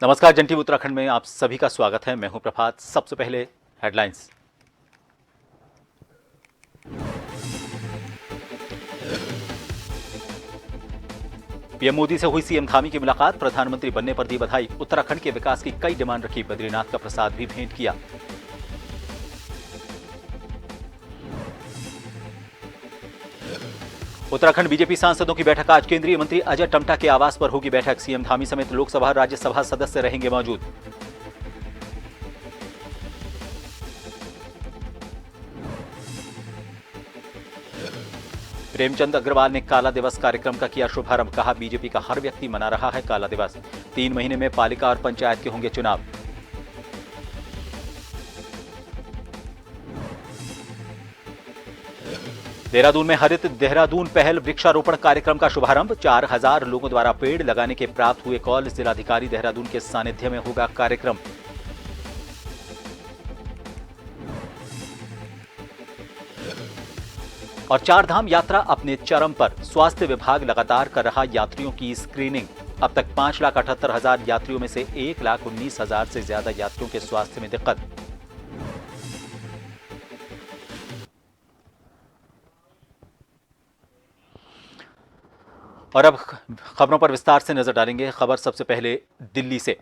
नमस्कार, जन टीवी उत्तराखंड में आप सभी का स्वागत है। मैं हूं प्रभात। सबसे पहले हेडलाइंस। पीएम मोदी से हुई सीएम धामी की मुलाकात, प्रधानमंत्री बनने पर दी बधाई। उत्तराखंड के विकास की कई डिमांड रखी, बद्रीनाथ का प्रसाद भी भेंट किया। उत्तराखंड बीजेपी सांसदों की बैठक आज, केंद्रीय मंत्री अजय टम्टा के आवास पर होगी बैठक। सीएम धामी समेत लोकसभा राज्यसभा सदस्य रहेंगे मौजूद। प्रेमचंद अग्रवाल ने काला दिवस कार्यक्रम का किया शुभारंभ, कहा बीजेपी का हर व्यक्ति मना रहा है काला दिवस। 3 महीने में पालिका और पंचायत के होंगे चुनाव। देहरादून में हरित देहरादून पहल वृक्षारोपण कार्यक्रम का शुभारंभ, 4000 लोगों द्वारा पेड़ लगाने के प्राप्त हुए कॉल। जिलाधिकारी देहरादून के सानिध्य में होगा कार्यक्रम। और 4 धाम यात्रा अपने चरम पर, स्वास्थ्य विभाग लगातार कर रहा यात्रियों की स्क्रीनिंग। अब तक 5,78,000 यात्रियों में से 1,19,000 से ज्यादा यात्रियों के स्वास्थ्य में दिक्कत। और अब खबरों पर विस्तार से नजर डालेंगे। खबर सबसे पहले दिल्ली से।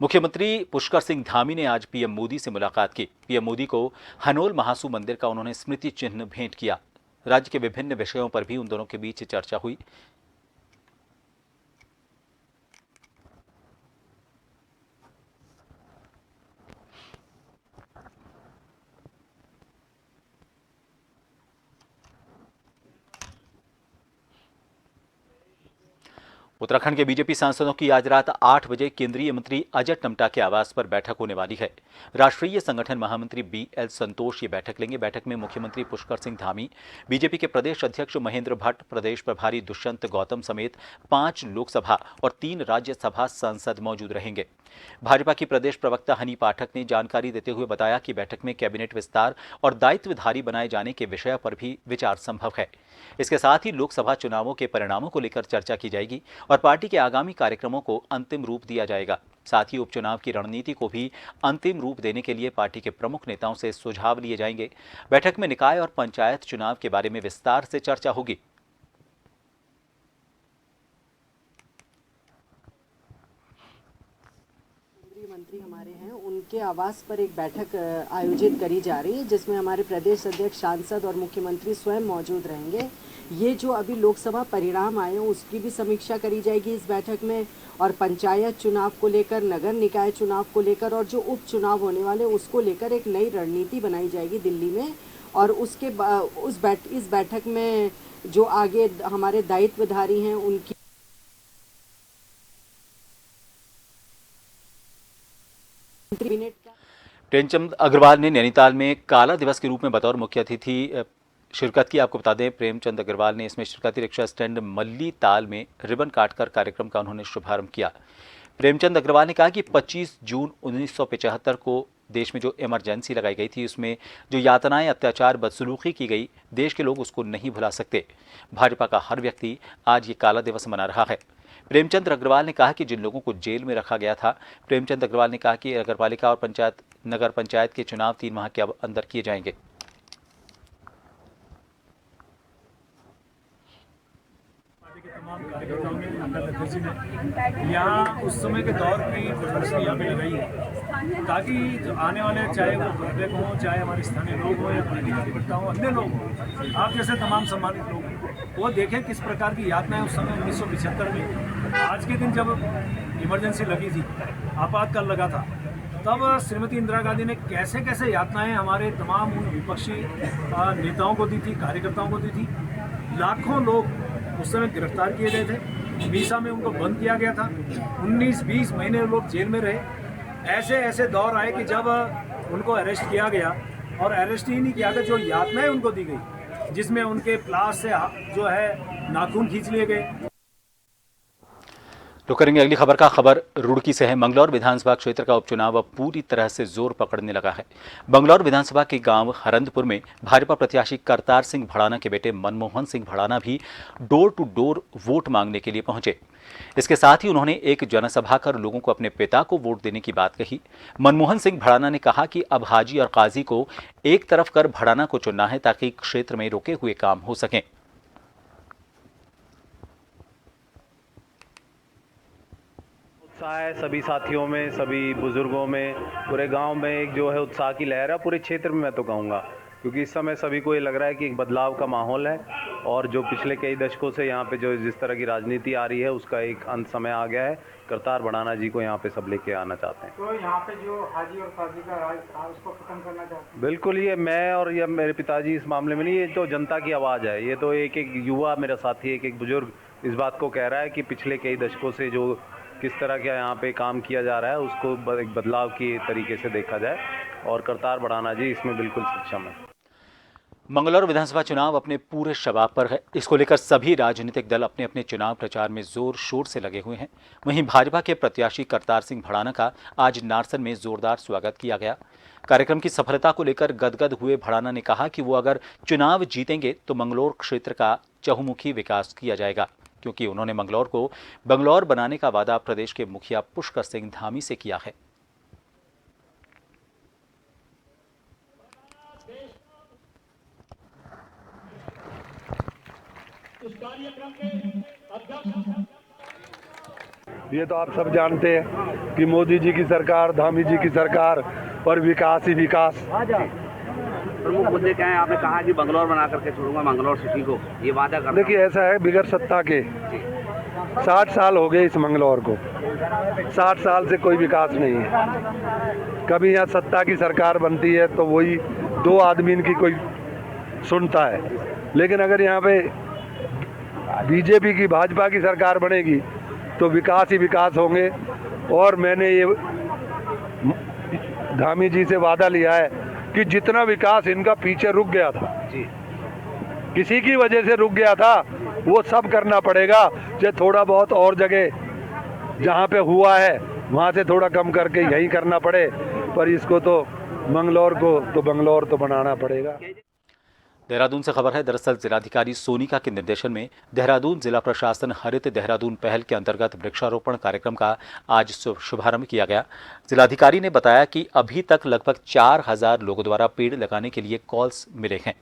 मुख्यमंत्री पुष्कर सिंह धामी ने आज पीएम मोदी से मुलाकात की। पीएम मोदी को हनोल महासू मंदिर का उन्होंने स्मृति चिन्ह भेंट किया। राज्य के विभिन्न विषयों पर भी उन दोनों के बीच चर्चा हुई। उत्तराखंड के बीजेपी सांसदों की आज रात 8 बजे केंद्रीय मंत्री अजय टम्टा के आवास पर बैठक होने वाली है। राष्ट्रीय संगठन महामंत्री BL संतोष ये बैठक लेंगे। बैठक में मुख्यमंत्री पुष्कर सिंह धामी, बीजेपी के प्रदेश अध्यक्ष महेंद्र भट्ट, प्रदेश प्रभारी दुष्यंत गौतम समेत 5 लोकसभा और 3 राज्यसभा सांसद मौजूद रहेंगे। भाजपा की प्रदेश प्रवक्ता हनी पाठक ने जानकारी देते हुए बताया कि बैठक में कैबिनेट विस्तार और दायित्वधारी बनाए जाने के विषय पर भी विचार संभव है। इसके साथ ही लोकसभा चुनावों के परिणामों को लेकर चर्चा की जाएगी और पार्टी के आगामी कार्यक्रमों को अंतिम रूप दिया जाएगा। साथ ही उपचुनाव की रणनीति को भी अंतिम रूप देने के लिए पार्टी के प्रमुख नेताओं से सुझाव लिए जाएंगे। बैठक में निकाय और पंचायत चुनाव के बारे में विस्तार से चर्चा होगी। मंत्री हमारे हैं, उनके आवास पर एक बैठक आयोजित करी जा रही है, जिसमें हमारे प्रदेश अध्यक्ष, सांसद और मुख्यमंत्री स्वयं मौजूद रहेंगे। ये जो अभी लोकसभा परिणाम आए हैं उसकी भी समीक्षा करी जाएगी इस बैठक में, और पंचायत चुनाव को लेकर, नगर निकाय चुनाव को लेकर और जो उपचुनाव होने वाले उसको लेकर एक नई रणनीति बनाई जाएगी दिल्ली में। और उसके इस बैठक में जो आगे हमारे दायित्वधारी हैं उनकी प्रेमचंद अग्रवाल ने नैनीताल में काला दिवस के रूप में बतौर मुख्य अतिथि शिरकत की। आपको बता दें, प्रेमचंद अग्रवाल ने इसमें शिरकत। रिक्शा स्टैंड मल्ली ताल में रिबन काटकर कार्यक्रम का उन्होंने शुभारंभ किया। प्रेमचंद अग्रवाल ने कहा कि 25 जून 1975 को देश में जो इमरजेंसी लगाई गई थी, उसमें जो यातनाएं, अत्याचार, बदसलूकी की गई, देश के लोग उसको नहीं भुला सकते। भाजपा का हर व्यक्ति आज ये काला दिवस मना रहा है। प्रेमचंद अग्रवाल ने कहा कि जिन लोगों को जेल में रखा गया था, प्रेमचंद अग्रवाल ने कहा कि नगरपालिका और नगर पंचायत के चुनाव 3 माह के अंदर किए जाएंगे। तमाम कार्यकर्ताओं ने, मंडल अध्यक्ष ने यहाँ उस समय के दौर की प्रदर्शनी यहाँ पे लगाई है, ताकि जो आने वाले, चाहे वो पब्लिक हों, चाहे हमारे स्थानीय लोग हों या पार्टी कार्यकर्ता हों, अन्य लोग हों, आप जैसे तमाम सम्मानित लोग, वो देखें किस प्रकार की यातनाएं उस समय 1975 में, आज के दिन जब इमरजेंसी लगी थी, आपातकाल लगा था, तब श्रीमती इंदिरा गांधी ने कैसे कैसे यातनाएं हमारे तमाम उन विपक्षी नेताओं को दी थी, कार्यकर्ताओं को दी थी। लाखों लोग उस समय गिरफ्तार किए गए थे, मीसा में उनको बंद किया गया था, 19-20 महीने लोग जेल में रहे। ऐसे ऐसे दौर आए कि जब उनको अरेस्ट किया गया, और अरेस्ट ही नहीं किया गया, जो यातनाएं उनको दी गई, जिसमें उनके प्लास से जो है नाखून खींच लिए गए। तो करेंगे अगली खबर का। खबर रुड़की से है। मंगलौर विधानसभा क्षेत्र का उपचुनाव अब पूरी तरह से जोर पकड़ने लगा है। मंगलौर विधानसभा के गांव हरंदपुर में भाजपा प्रत्याशी करतार सिंह भड़ाना के बेटे मनमोहन सिंह भड़ाना भी डोर टू डोर वोट मांगने के लिए पहुंचे। इसके साथ ही उन्होंने एक जनसभा कर लोगों को अपने पिता को वोट देने की बात कही। मनमोहन सिंह भड़ाना ने कहा कि अब हाजी और काजी को एक तरफ कर भड़ाना को चुनना है ताकि क्षेत्र में रुके हुए काम हो सकें। उत्साह है सभी साथियों में, सभी बुजुर्गों में, पूरे गांव में एक जो है उत्साह की लहर है। पूरे क्षेत्र में मैं तो कहूँगा, क्योंकि इस समय सभी को ये लग रहा है कि एक बदलाव का माहौल है और जो पिछले कई दशकों से यहाँ पे जो जिस तरह की राजनीति आ रही है उसका एक अंत समय आ गया है। करतार भड़ाना जी को यहाँ पे सब लेके आना चाहते हैं। तो यहाँ पे जो हाजी और काजी का राज था उसको खत्म करना चाहते हैं। बिल्कुल, ये मैं और ये मेरे पिताजी इस मामले में नहीं, ये तो जनता की आवाज़ है। ये तो एक एक युवा मेरा साथी, एक बुजुर्ग इस बात को कह रहा है कि पिछले कई दशकों से जो किस तरह का यहाँ पे काम किया जा रहा है उसको एक बदलाव की तरीके से देखा जाए, और करतार भड़ाना जी इसमें बिल्कुल सक्षम है। मंगलौर विधानसभा चुनाव अपने पूरे शबाब पर है। इसको लेकर सभी राजनीतिक दल अपने अपने चुनाव प्रचार में जोर शोर से लगे हुए हैं। वहीं भाजपा के प्रत्याशी करतार सिंह भड़ाना का आज नारसन में जोरदार स्वागत किया गया। कार्यक्रम की सफलता को लेकर गदगद हुए भड़ाना ने कहा कि वो अगर चुनाव जीतेंगे तो मंगलौर क्षेत्र का चहुमुखी विकास किया जाएगा, क्योंकि उन्होंने मंगलौर को बंगलौर बनाने का वादा प्रदेश के मुखिया पुष्कर सिंह धामी से किया है। ये तो आप सब जानते हैं कि मोदी जी की सरकार, धामी जी की सरकार और विकास ही विकास। प्रमुख मुद्दे क्या है? आपने कहा कि बंगलौर बना करके छोड़ूंगा मंगलौर सिटी को, ये वादा करना। देखिए, ऐसा है, बिगड़ सत्ता के 60 साल हो गए इस मंगलौर को। 60 साल से कोई विकास नहीं है। कभी यहाँ सत्ता की सरकार बनती है तो वही 2 आदमी की कोई सुनता है, लेकिन अगर यहाँ पे बीजेपी की, भाजपा की सरकार बनेगी तो विकास ही विकास होंगे। और मैंने ये धामी जी से वादा लिया है कि जितना विकास इनका पीछे रुक गया था, किसी की वजह से रुक गया था, वो सब करना पड़ेगा। जो थोड़ा बहुत और जगह जहाँ पे हुआ है वहाँ से थोड़ा कम करके यही करना पड़े, पर इसको तो मंगलौर को तो बंगलौर तो बनाना पड़ेगा। देहरादून से खबर है। दरअसल जिलाधिकारी सोनिका के निर्देशन में देहरादून जिला प्रशासन हरित देहरादून पहल के अंतर्गत वृक्षारोपण कार्यक्रम का आज शुभारंभ किया गया। जिलाधिकारी ने बताया कि अभी तक लगभग 4000 लोगों द्वारा पेड़ लगाने के लिए कॉल्स मिले हैं।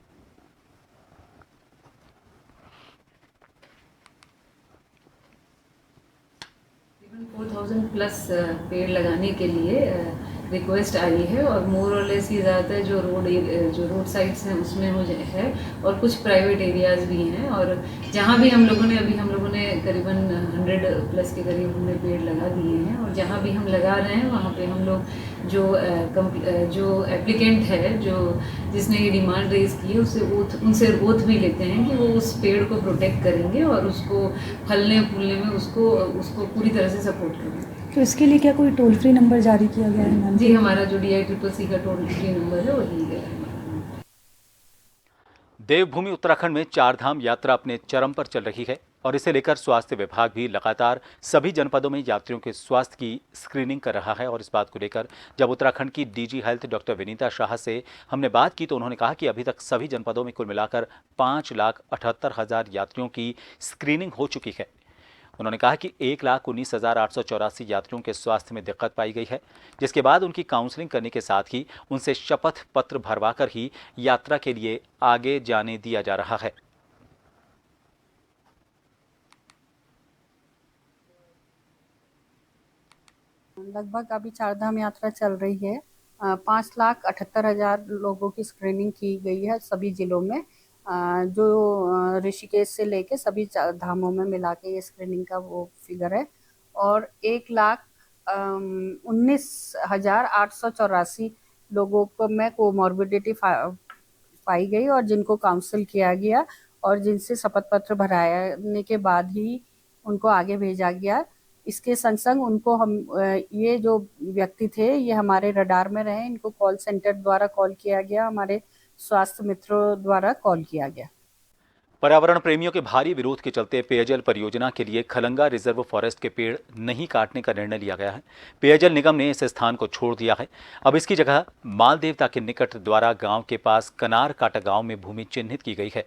4000 प्लस पेड़ लगाने के लिए रिक्वेस्ट आई है, और मोर और लेस ये ज़्यादातर जो रोड साइड्स हैं उसमें हो है, और कुछ प्राइवेट एरियाज़ भी हैं। और जहाँ भी हम लोगों ने करीबन 100 प्लस के करीब हमने पेड़ लगा दिए हैं। और जहाँ भी हम लगा रहे हैं वहाँ पे हम लोग जो एप्लीकेंट है, जिसने ये डिमांड रेज की है, उनसे ओथ भी लेते हैं कि वो उस पेड़ को प्रोटेक्ट करेंगे और उसको फलने फूलने में उसको पूरी तरह से सपोर्ट करेंगे। तो इसके लिए क्या कोई टोल फ्री नंबर जारी किया गया है मैम? जी, हमारा जो DICCC का टोल फ्री नंबर है वही है। देवभूमि उत्तराखंड में 4 धाम यात्रा अपने चरम पर चल रही है और इसे लेकर स्वास्थ्य विभाग भी लगातार सभी जनपदों में यात्रियों के स्वास्थ्य की स्क्रीनिंग कर रहा है। और इस बात को लेकर जब उत्तराखंड की DG health doctor Vinita Shah से हमने बात की तो उन्होंने कहा कि अभी तक सभी जनपदों में कुल मिलाकर 5,78,000 यात्रियों की स्क्रीनिंग हो चुकी है। उन्होंने कहा कि 1,19,884 यात्रियों के स्वास्थ्य में दिक्कत पाई गई है, जिसके बाद उनकी काउंसलिंग करने के साथ ही उनसे शपथ पत्र भरवाकर ही यात्रा के लिए आगे जाने दिया जा रहा है। लगभग अभी 4 धाम यात्रा चल रही है। 5,78,000 लोगों की स्क्रीनिंग की गई है सभी जिलों में, जो ऋषिकेश से लेके सभी धामों में मिला के ये स्क्रीनिंग का वो फिगर है। और 1,19,884 लोगों को में कोमॉर्बिडिटी पाई गई और जिनको काउंसिल किया गया और जिनसे शपथ पत्र भराने के बाद ही उनको आगे भेजा गया। इसके संग संग उनको हम ये जो व्यक्ति थे ये हमारे रडार में रहे, इनको कॉल सेंटर द्वारा कॉल किया गया, हमारे स्वास्थ्य मित्रों द्वारा कॉल किया गया। पर्यावरण प्रेमियों के भारी विरोध के चलते पेयजल परियोजना के लिए खलंगा रिजर्व फॉरेस्ट के पेड़ नहीं काटने का निर्णय लिया गया है। पेयजल निगम ने इस स्थान को छोड़ दिया है। अब इसकी जगह मालदेवता के निकट द्वारा गांव के पास कनार काटा गांव में भूमि चिन्हित की गई है।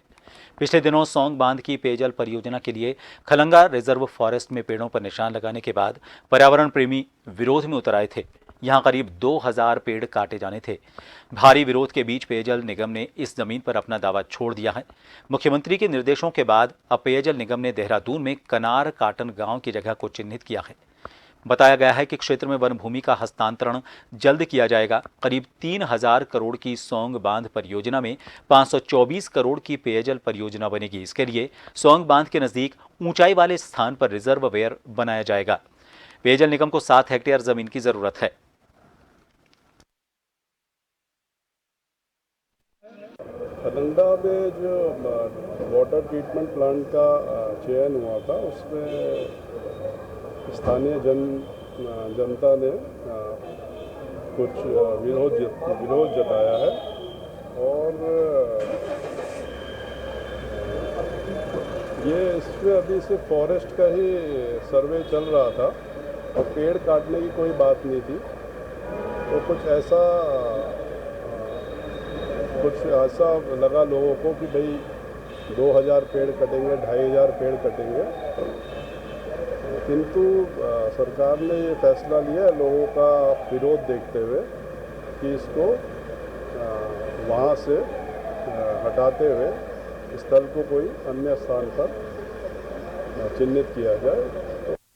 पिछले दिनों सौंग बांध की पेयजल परियोजना के लिए खलंगा रिजर्व फॉरेस्ट में पेड़ों पर निशान लगाने के बाद पर्यावरण प्रेमी विरोध में उतर आए थे। यहां करीब 2000 पेड़ काटे जाने थे। भारी विरोध के बीच पेयजल निगम ने इस जमीन पर अपना दावा छोड़ दिया है। मुख्यमंत्री के निर्देशों के बाद अब पेयजल निगम ने देहरादून में कनार काटन गांव की जगह को चिन्हित किया है। बताया गया है कि क्षेत्र में वन भूमि का हस्तांतरण जल्द किया जाएगा। करीब 3000 करोड़ की सौंग बांध परियोजना में 524 करोड़ की पेयजल परियोजना बनेगी। इसके लिए सौंग बांध के नजदीक ऊंचाई वाले स्थान पर रिजर्ववेयर बनाया जाएगा। पेयजल निगम को 7 हेक्टेयर जमीन की जरूरत है। खलंगा में जो वाटर ट्रीटमेंट प्लांट का चयन हुआ था उसमें स्थानीय जनता ने कुछ विरोध जताया है और ये इसमें अभी सिर्फ फॉरेस्ट का ही सर्वे चल रहा था और पेड़ काटने की कोई बात नहीं थी। तो कुछ ऐसा लगा लोगों को कि भाई 2000 पेड़ कटेंगे, 2500 पेड़ कटेंगे, किंतु सरकार ने ये फैसला लिया लोगों का विरोध देखते हुए कि इसको वहाँ से हटाते हुए स्थल को कोई अन्य स्थान पर चिन्हित किया जाए।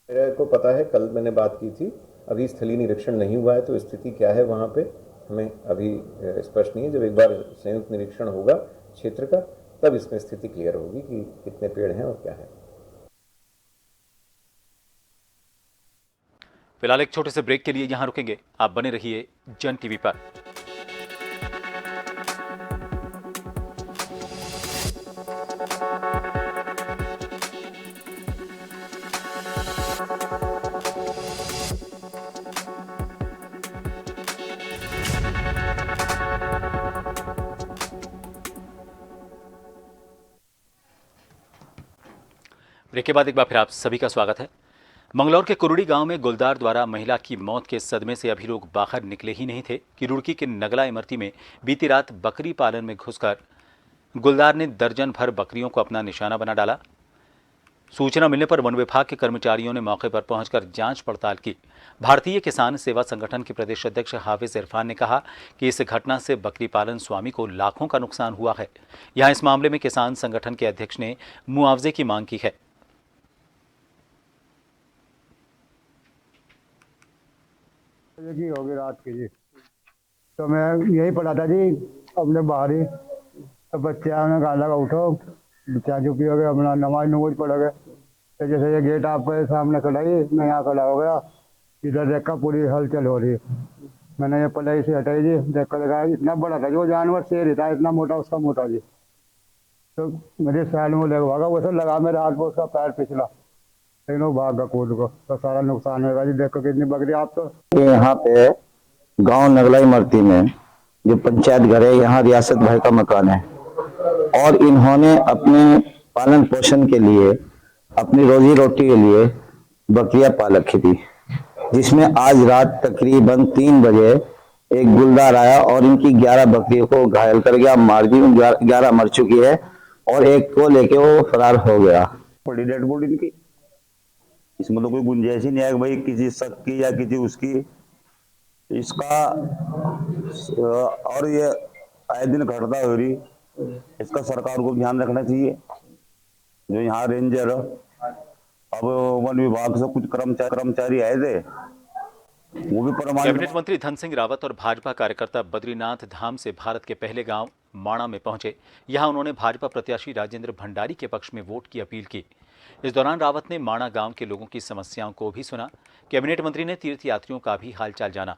मेरे को पता है, कल मैंने बात की थी, अभी स्थलीय निरीक्षण नहीं हुआ है, तो स्थिति क्या है वहाँ पे हमें अभी स्पष्ट नहीं है। जब एक बार संयुक्त निरीक्षण होगा क्षेत्र का तब इसमें स्थिति क्लियर होगी कि कितने पेड़ हैं और क्या है। फिलहाल एक छोटे से ब्रेक के लिए यहां रुकेंगे। आप बने रहिए जन टीवी पर। ब्रेक के बाद एक बार फिर आप सभी का स्वागत है। मंगलौर के कुरुड़ी गांव में गुलदार द्वारा महिला की मौत के सदमे से अभी लोग बाहर निकले ही नहीं थे कि रुड़की के नगला इमरती में बीती रात बकरी पालन में घुसकर गुलदार ने दर्जन भर बकरियों को अपना निशाना बना डाला। सूचना मिलने पर वन विभाग के कर्मचारियों ने मौके पर पहुंचकर जांच पड़ताल की। भारतीय किसान सेवा संगठन के प्रदेश अध्यक्ष हाफिज इरफान ने कहा कि इस घटना से बकरी पालन स्वामी को लाखों का नुकसान हुआ है। यहां इस मामले में किसान संगठन के अध्यक्ष ने मुआवजे की मांग की है। की होगी रात की जी, तो मैं यही पढ़ा था जी अपने बाहर ही, तो बच्चे ने कहा लगा उठो चाय चुपी हो गए, अपना नमाज पढ़ोगे। तो जैसे ये गेट आपके सामने खड़ा ही, मैं यहाँ खड़ा हो गया, इधर देखा पूरी हलचल हो रही। मैंने ये पलाई से हटाई जी, देखा देखा इतना बड़ा था जो जानवर शेर ही था, इतना मोटा उसका मोटा जी। तो मेरे साइड में लगा भागा, वैसे लगा मेरे हाथ में, उसका पैर पिछला, लेकिन वो भागा कूद को, तो सारा नुकसान होगा जी। देखो कितनी बकरी। आप तो यहाँ पे गांव नगलाई मर्ती में जो पंचायत घर है, यहाँ रियासत भाई का मकान है और इन्होंने अपने पालन पोषण के लिए, अपनी रोजी रोटी के लिए बकरियां पाल रखी थी, जिसमें आज रात तकरीबन 3 बजे एक गुलदार आया और इनकी 11 बकरियों को घायल कर गया, मार दी। 11 मर चुकी है और एक को लेके वो फरार हो गया। बड़ी डेड बॉडी इनकी, इसमें तो कोई गुंजाइश ही नहीं है कि भाई किसी शक की या किसी उसकी इसका। और ये आए दिन घटता हो रही, इसका सरकार को ध्यान रखना चाहिए। जो यहाँ रेंजर, अब वन विभाग से कुछ कर्मचारी आए थे, वो भी कैबिनेट मंत्री धन सिंह रावत और भाजपा कार्यकर्ता बद्रीनाथ धाम से भारत के पहले गांव माणा में पहुंचे। यहां उन्होंने भाजपा प्रत्याशी राजेंद्र भंडारी के पक्ष में वोट की अपील की। इस दौरान रावत ने माणा गांव के लोगों की समस्याओं को भी सुना। कैबिनेट मंत्री ने तीर्थयात्रियों का भी हालचाल जाना।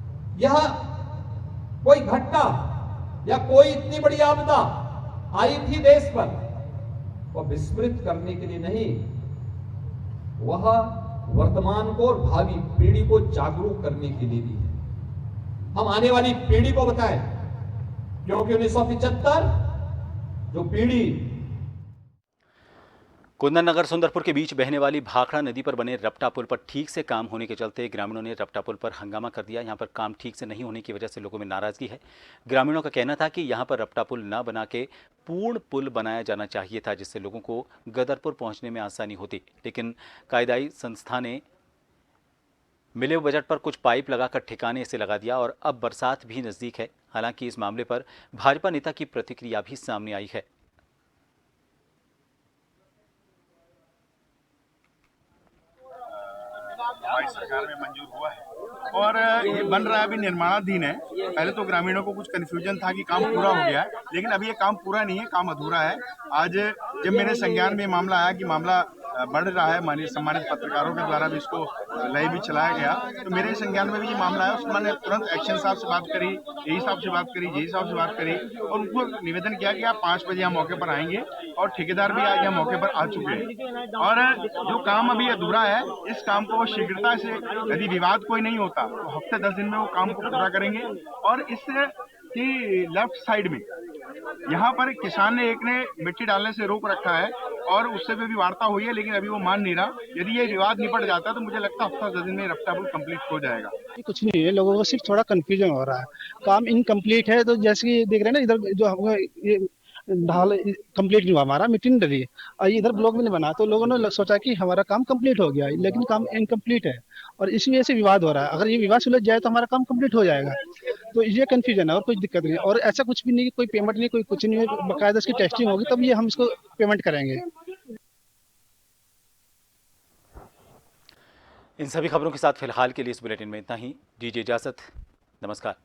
यह कोई घटना या कोई इतनी बड़ी आपदा आई थी देश पर, वह विस्मृत करने के लिए नहीं, वह वर्तमान को और भावी पीढ़ी को जागरूक करने के लिए भी है। हम आने वाली पीढ़ी को बताएं, क्योंकि 1975 जो पीढ़ी कुंदन नगर सुंदरपुर के बीच बहने वाली भाखड़ा नदी पर बने रपटा पुल पर ठीक से काम होने के चलते ग्रामीणों ने रपटा पुल पर हंगामा कर दिया। यहां पर काम ठीक से नहीं होने की वजह से लोगों में नाराजगी है। ग्रामीणों का कहना था कि यहां पर रपटा पुल न बना के पूर्ण पुल बनाया जाना चाहिए था, जिससे लोगों को गदरपुर पहुंचने में आसानी होती। लेकिन कायदाई संस्था ने मिले बजट पर कुछ पाइप लगाकर ठिकाने से लगा दिया और अब बरसात भी नजदीक है। हालांकि इस मामले पर भाजपा नेता की प्रतिक्रिया भी सामने आई है। हमारी सरकार में मंजूर हुआ है और ये बन रहा है, अभी निर्माणाधीन है। पहले तो ग्रामीणों को कुछ कन्फ्यूजन था कि काम पूरा हो गया है, लेकिन अभी ये काम पूरा नहीं है, काम अधूरा है। आज जब मेरे संज्ञान में मामला आया कि मामला बढ़ रहा है, माननीय सम्मानित पत्रकारों के द्वारा भी इसको लाइव भी चलाया गया, तो मेरे संज्ञान में भी ये मामला है। उसमें मैंने तुरंत एक्शन साहब से बात करी, एई साहब से बात करी, जेई साहब से बात करी और उनको निवेदन किया कि आप 5 बजे यहाँ मौके पर आएंगे और ठेकेदार भी आज यहाँ मौके पर आ चुके हैं। और जो काम अभी अधूरा है, इस काम को शीघ्रता से, यदि विवाद कोई नहीं होता तो हफ्ते 10 दिन में वो काम को पूरा करेंगे। और इससे कि लेफ्ट साइड में यहाँ पर किसान ने एक ने मिट्टी डालने से रोक रखा है और उससे भी वार्ता हुई है, लेकिन अभी वो मान नहीं रहा। यदि ये विवाद निपट जाता तो मुझे लगता है हफ्ता 10 दिन में रफ्ता पुल कंप्लीट हो जाएगा। कुछ नहीं है, लोगों को सिर्फ थोड़ा कंफ्यूजन हो रहा है, काम इनकम्प्लीट है। तो जैसे कि देख रहे हैं ना, इधर जो हमको ये ढाल कंप्लीट नहीं हुआ, हमारा मिट्टी नहीं डली और इधर ब्लॉक भी नहीं बना, तो लोगों ने सोचा कि हमारा काम कंप्लीट हो गया, लेकिन काम इनकम्प्लीट है और इसी वजह से विवाद हो रहा है। अगर ये विवाद सुलझ जाए तो हमारा काम कंप्लीट हो जाएगा। तो ये कंफ्यूजन है और कुछ दिक्कत नहीं। और ऐसा कुछ भी नहीं, कोई पेमेंट नहीं, कोई कुछ नहीं है, बाकायदा इसकी टेस्टिंग होगी तब ये हम इसको पेमेंट करेंगे। इन सभी खबरों के साथ फिलहाल के लिए इस बुलेटिन में इतना ही। दीजिए इजाजत। नमस्कार।